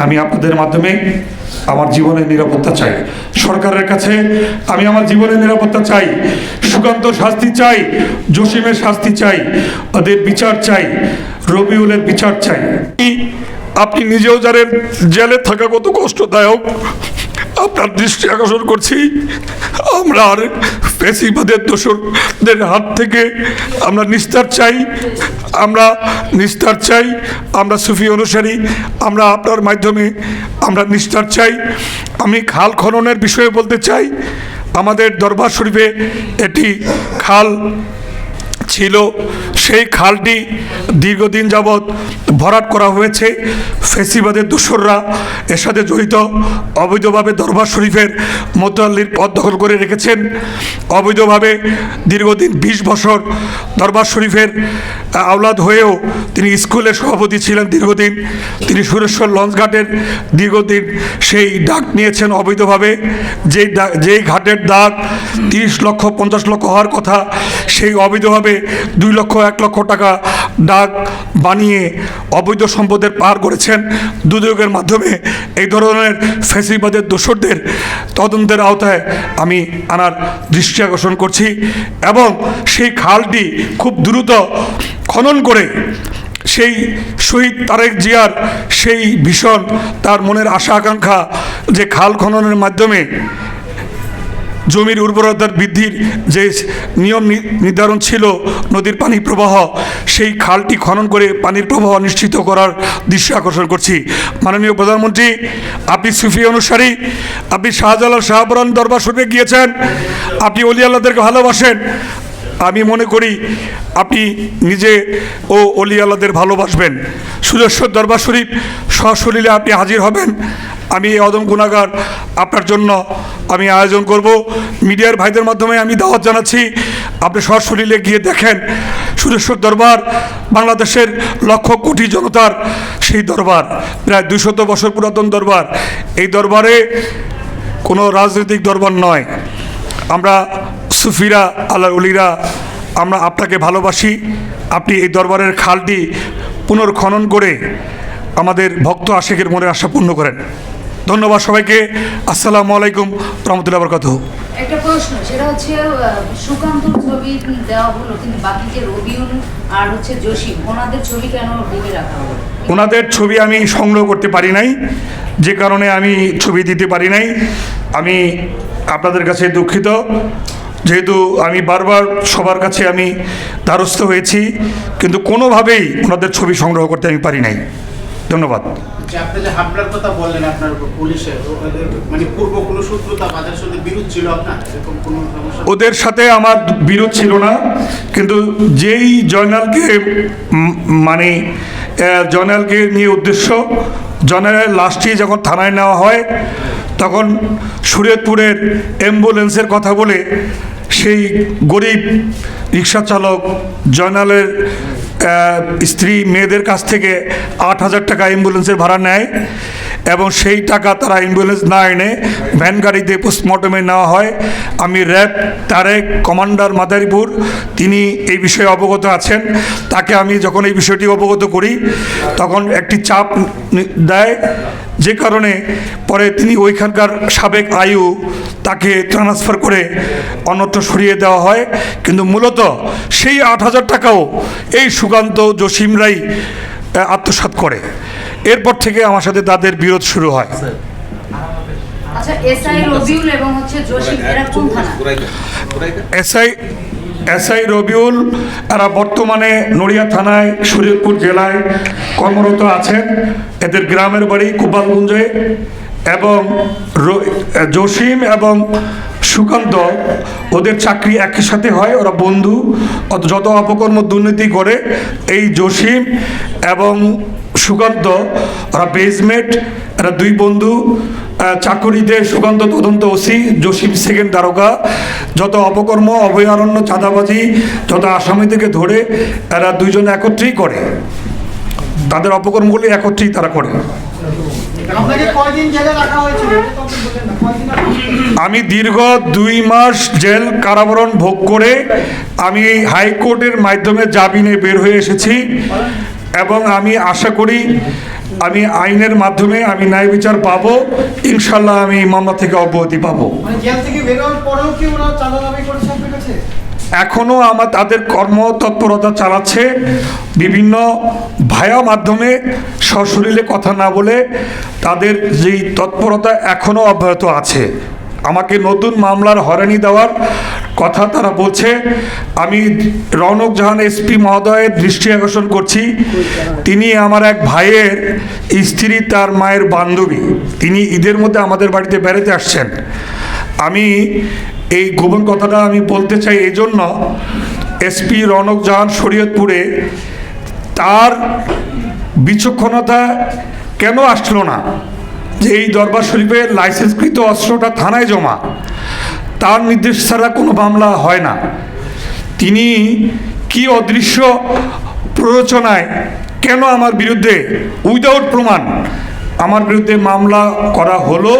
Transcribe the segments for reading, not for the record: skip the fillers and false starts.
আমি আপনাদের মাধ্যমে আমার জীবনের নিরাপত্তা চাই। সরকারের কাছে আমি আমার জীবনের নিরাপত্তা চাই, সুকান্তর শাস্তি চাই, জসিমের শাস্তি চাই, ওদের বিচার চাই, রবিউলের বিচার চাই। আপনি নিজেও জানেন জেলে থাকা কত কষ্টদায়ক। আপনার দৃষ্টি আকর্ষণ করছি, আমরা আর ফ্যাসিবাদের দোসরদের হাত থেকে আমরা নিস্তার চাই, আমরা নিস্তার চাই। আমরা সুফি অনুসারী, আমরা আপনার মাধ্যমে আমরা নিস্তার চাই। আমি খাল খননের বিষয়ে বলতে চাই, আমাদের দরবার শরীফে একটি খাল ছিল, সেই খালটি দীর্ঘদিন যাবৎ ভরাট করা হয়েছে। ফ্যাসিবাদের দোসররা এর সাথে জড়িত, অবৈধভাবে দরবার শরীফের মোতাল্লির পদ দখল করে রেখেছেন। অবৈধভাবে দীর্ঘদিন 20 বছর দরবার শরীফের আওলাদ হয়েও তিনি স্কুলের সভাপতি ছিলেন দীর্ঘদিন। তিনি সুরেশ্বর লঞ্চঘাটের দীর্ঘদিন সেই ডাক নিয়েছেন অবৈধভাবে। যেই ঘাটের দাগ 30 লক্ষ 50 লক্ষ হওয়ার কথা, সেই অবৈধভাবে 2 লক্ষ 1 লক্ষ টাকা ডাক বানিয়ে অবৈধ সম্পদের পার করেছেন। দুদকের মাধ্যমে এই ধরনের ফ্যাসিবাদের দোসরদের তদন্তের আওতায় আমি আনার দৃষ্টি আকর্ষণ করছি এবং সেই খালটি খুব দ্রুত খনন করে সেই শহীদ তারেক জিয়ার সেই ভীষণ তার মনের আশা আকাঙ্ক্ষা যে খাল খননের মাধ্যমে জমির উর্বরতার বৃদ্ধির যে নিয়ম নির্ধারণ ছিল, নদীর পানি প্রবাহ, সেই খালটি খনন করে পানির প্রবাহ নিশ্চিত করার দৃষ্টি আকর্ষণ করছি। মাননীয় প্রধানমন্ত্রী, আপনি সুফি অনুসারী, আপনি শাহজালাল শাহপুরান দরবার শরীফে গিয়েছেন, আপনি অলি আল্লাহদেরকে ভালোবাসেন। আমি মনে করি আপনি নিজে ও অলি আল্লাহদের ভালোবাসবেন। সুরেশ্বর দরবার শরীফ সশরীরে আপনি হাজির হবেন। আমি এই অদম গুণাগার আপনার জন্য আমি আয়োজন করব। মিডিয়ার ভাইদের মাধ্যমে আমি দাওয়াত জানাচ্ছি, আপনি সশরীরে গিয়ে দেখেন সুরেশ্বর দরবার বাংলাদেশের লক্ষ কোটি জনতার সেই দরবার, প্রায় 200 বছর পুরাতন দরবার। এই দরবারে কোনো রাজনৈতিক দরবার নয়। আমরা সুফিরা আল্লাহর ওলিরা আমরা আপনাকে ভালোবাসি। আপনি এই দরবারের খালটি পুনর্খনন করে আমাদের ভক্ত আশিকের মনের আশা পূর্ণ করেন। ধন্যবাদ সবাইকে। আসসালামু আলাইকুম রহমতুল্লাহ বরকাতুহু। একটা প্রশ্ন, সেটা হচ্ছে সুকান্তর ছবি দেওয়া হলো, কিন্তু বাকি যে রবিউল আর হচ্ছে জসিম, ওনাদের ছবি কেন ঢেকে রাখা হলো? ওনাদের ছবি আমি সংগ্রহ করতে পারি নাই, যে কারণে আমি ছবি দিতে পারি নাই। আমি আপনাদের কাছে দুঃখিত, যেহেতু আমি বারবার সবার কাছে আমি দ্বারস্থ হয়েছি, কিন্তু কোনোভাবেই ওনাদের ছবি সংগ্রহ করতে আমি পারি নাই। ধন্যবাদ। আপনি যে হামলার কথা বললেন আপনার উপর পুলিশের, মানে পূর্ব কোনো শত্রুতা তাদের সাথে বিরোধ ছিল আপনার? এরকম কোনো সমস্যা? ওদের সাথে আমার বিরোধ ছিল না, কিন্তু যেই জয়নালকে মানে জয়নালকে নিয়ে উদ্দেশ্য, জয়নালের লাশটি যখন থানায় নেওয়া হয় তখন শরীয়তপুরের অ্যাম্বুলেন্সের কথা বলে সেই গরিব রিক্সা চালক জয়নালের স্ত্রী মেয়েদের কাছ থেকে 8,000 টাকা অ্যাম্বুলেন্সের ভাড়া নেয় এবং সেই টাকা তারা অ্যাম্বুলেন্স না এনে ভ্যান গাড়িতে পোস্টমর্টমে নেওয়া হয়। আমি র্যাব তারেক কমান্ডার মাদারীপুর, তিনি এই বিষয়ে অবগত আছেন। তাকে আমি যখন এই বিষয়টি অবগত করি তখন একটি চাপ দেয়, যে কারণে পরে তিনি ওইখানকার সাবেক আয়ু তাকে ট্রান্সফার করে অন্যত্র সরিয়ে দেওয়া হয়। কিন্তু মূলত সেই 8,000 টাকাও এই সুকান্ত জসিমরাই আত্মসাৎ করে। এরপর থেকে আমার সাথে তাদের বিরোধ শুরু হয়। আচ্ছা, এসআই রবিউল এবং হচ্ছে জসিম এরা কোন থানা? এসআই রবিউল এরা বর্তমানে নড়িয়া থানায় শরীয়তপুর জেলায় কর্মরত আছেন। এদের গ্রামের বাড়ি গোপালগঞ্জে। এবং জসিম এবং সুকান্ত ওদের চাকরি একই সাথে হয়, ওরা বন্ধু। যত অপকর্ম দুর্নীতি করে এই জসিম এবং সুকান্ত ওরা বেজমেট, এরা 2 বন্ধু। চাকুরিতে সুকান্ত তদন্ত ওসি, জসিম সেকেন্ড দারোগা। যত অপকর্ম, অভয়ারণ্য, চাঁদাবাজি, যত আসামিদেরকে ধরে এরা 2 জন একত্রেই করে। তাদের অপকর্মগুলি একত্রেই তারা করে। আমি দীর্ঘ 2 মাস জেল কারাবরণ ভোগ করে আমি হাইকোর্টের মাধ্যমে জামিনে বের হয়ে এসেছি এবং আমি আশা করি আমি আইনের মাধ্যমে আমি ন্যায় বিচার পাবো, ইনশাল্লাহ আমি মামলা থেকে অব্যাহতি পাবো। মানে জেল থেকে বেরোনোর পরেও কি ওরা চাঁদা দাবি করেছে আপনার কাছে? এখনও তাদের কর্মতৎপরতা চালাচ্ছে, বিভিন্ন ভায়া মাধ্যমে সশরীরে কথা না বলে তাদের যেই তৎপরতা এখনও অব্যাহত আছে। আমাকে নতুন মামলার হয়রানি দেওয়ার কথা তারা বলছে। আমি রৌনক জাহান এসপি মহোদয়ের দৃষ্টি আকর্ষণ করছি, তিনি আমার এক ভাইয়ের স্ত্রী, তার মায়ের বান্ধবী, তিনি ঈদের মধ্যে আমাদের বাড়িতে বেড়াতে আসছেন। আমি এই গোপন কথাটা আমি বলতে চাই এই জন্য, এসপি রৌনক জাহান শরীয়তপুরে তার বিচক্ষণতা কেন আসলো না যে এই দরবার শরীফের লাইসেন্সকৃত অস্ত্রটা থানায় জমা, তার নির্দেশ ছাড়া কোনো মামলা হয় না। তিনি কি অদৃশ্য প্ররোচনায় কেন আমার বিরুদ্ধে উইদাউট প্রমাণ আমার বিরুদ্ধে মামলা করা হলো,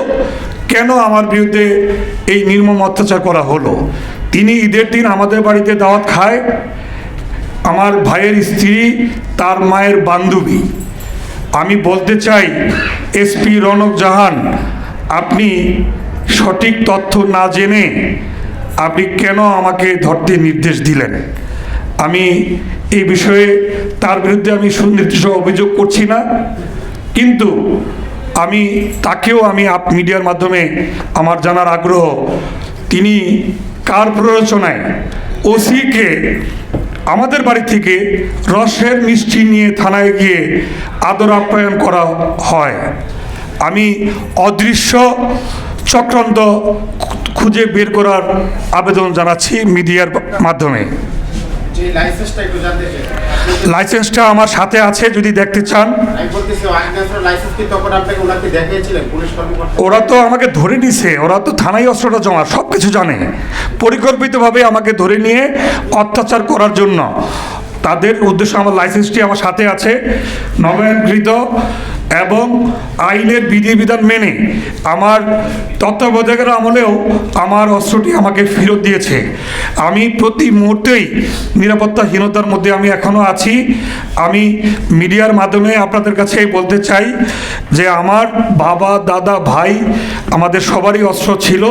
কেন আমার বিরুদ্ধে এই নির্মম অত্যাচার করা হলো? তিনি ঈদের দিন আমাদের বাড়িতে দাওয়াত খায়, আমার ভাইয়ের স্ত্রী, তার মায়ের বান্ধবী। আমি বলতে চাই এসপি রৌনক জাহান, আপনি সঠিক তথ্য না জেনে আপনি কেন আমাকে ধরতে নির্দেশ দিলেন? আমি এই বিষয়ে তার বিরুদ্ধে আমি সুনির্দিষ্ট অভিযোগ করছি না, কিন্তু আমি তাকেও আমি মিডিয়ার মাধ্যমে আমার জানার আগ্রহ, তিনি কার প্ররোচনায় ওসিকে আমাদের বাড়ি থেকে রসের মিষ্টি নিয়ে থানায় গিয়ে আদর আপ্যায়ন করা হয়। আমি অদৃশ্য চক্রান্ত খুঁজে বের করার আবেদন জানাচ্ছি মিডিয়ার মাধ্যমে। যে লাইসেন্সটা একটু জানতে চাই। লাইসেন্সটা আমার সাথে আছে, যদি দেখতে চান। আমি বলতেছি লাইসেন্স কি তখন আপনাকে ওনাকে দেখিয়েছিলেন পুলিশ কর্মকর্তা? ওরা তো আমাকে ধরে নিছে, ওরা তো থানায় অস্ত্রটা জমা সব কিছু জানে, পরিকল্পিতভাবে আমাকে ধরে নিয়ে অত্যাচার করার জন্য তাদের উদ্দেশ্য। আমার লাইসেন্সটি আমার সাথে আছে, নবায়নকৃত এবং আইনের বিধিবিধান মেনে আমার তত্ত্বাবধায়কের আমলেও আমার অস্ত্রটি আমাকে ফেরত দিয়েছে। আমি প্রতি মুহূর্তেই নিরাপত্তাহীনতার মধ্যে আমি এখনও আছি। আমি মিডিয়ার মাধ্যমে আপনাদের কাছে বলতে চাই যে আমার বাবা, দাদা, ভাই, আমাদের সবারই অস্ত্র ছিল।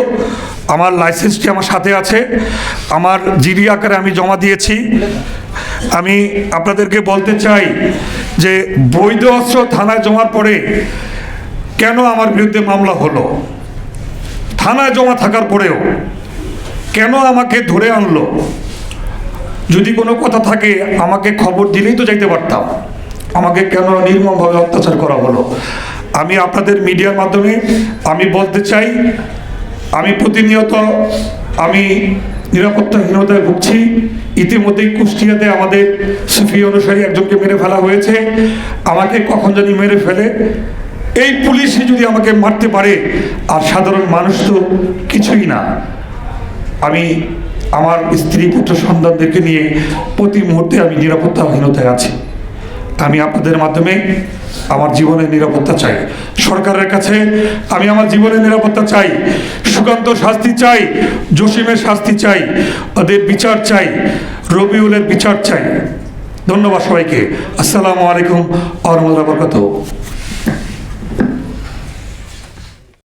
আমার লাইসেন্সটি আমার সাথে আছে, আমার জিডি আকারে আমি জমা দিয়েছি। আমি আপনাদেরকে বলতে চাই যে বৈধ অস্ত্র থানায় জমার পরে কেন আমার বিরুদ্ধে মামলা হলো? থানায় জমা থাকার পরেও কেন আমাকে ধরে আনলো? যদি কোনো কথা থাকে আমাকে খবর দিলেই তো যাইতে পারতাম, আমাকে কেন নির্মমভাবে অত্যাচার করা হলো? আমি আপনাদের মিডিয়ার মাধ্যমে আমি বলতে চাই, আমি প্রতিনিয়ত আমি নিরাপত্তাহীনতায় ভুগছি। ইতিমধ্যেই কুষ্টিয়াতে আমাদের সুফি অনুসারী একজনকে মেরে ফেলা হয়েছে, আমাকে কখন জানি মেরে ফেলে। এই পুলিশই যদি আমাকে মারতে পারে, আর সাধারণ মানুষ তো কিছুই না। আমি আমার স্ত্রী, পুত্র, সন্তানদেরকে নিয়ে প্রতি মুহূর্তে আমি নিরাপত্তাহীনতায় আছি। আমি আপনাদের মাধ্যমে আমার জীবনের নিরাপত্তা চাই। সরকারের কাছে আমি আমার জীবনের নিরাপত্তা চাই, সুকান্ত শাস্তি চাই, জসিমের শাস্তি চাই, ওদের বিচার চাই, রবিউলের বিচার চাই। ধন্যবাদ সবাইকে। আসসালামু আলাইকুম ওয়া রাহমাতুল্লাহি ওয়া বারাকাতুহু।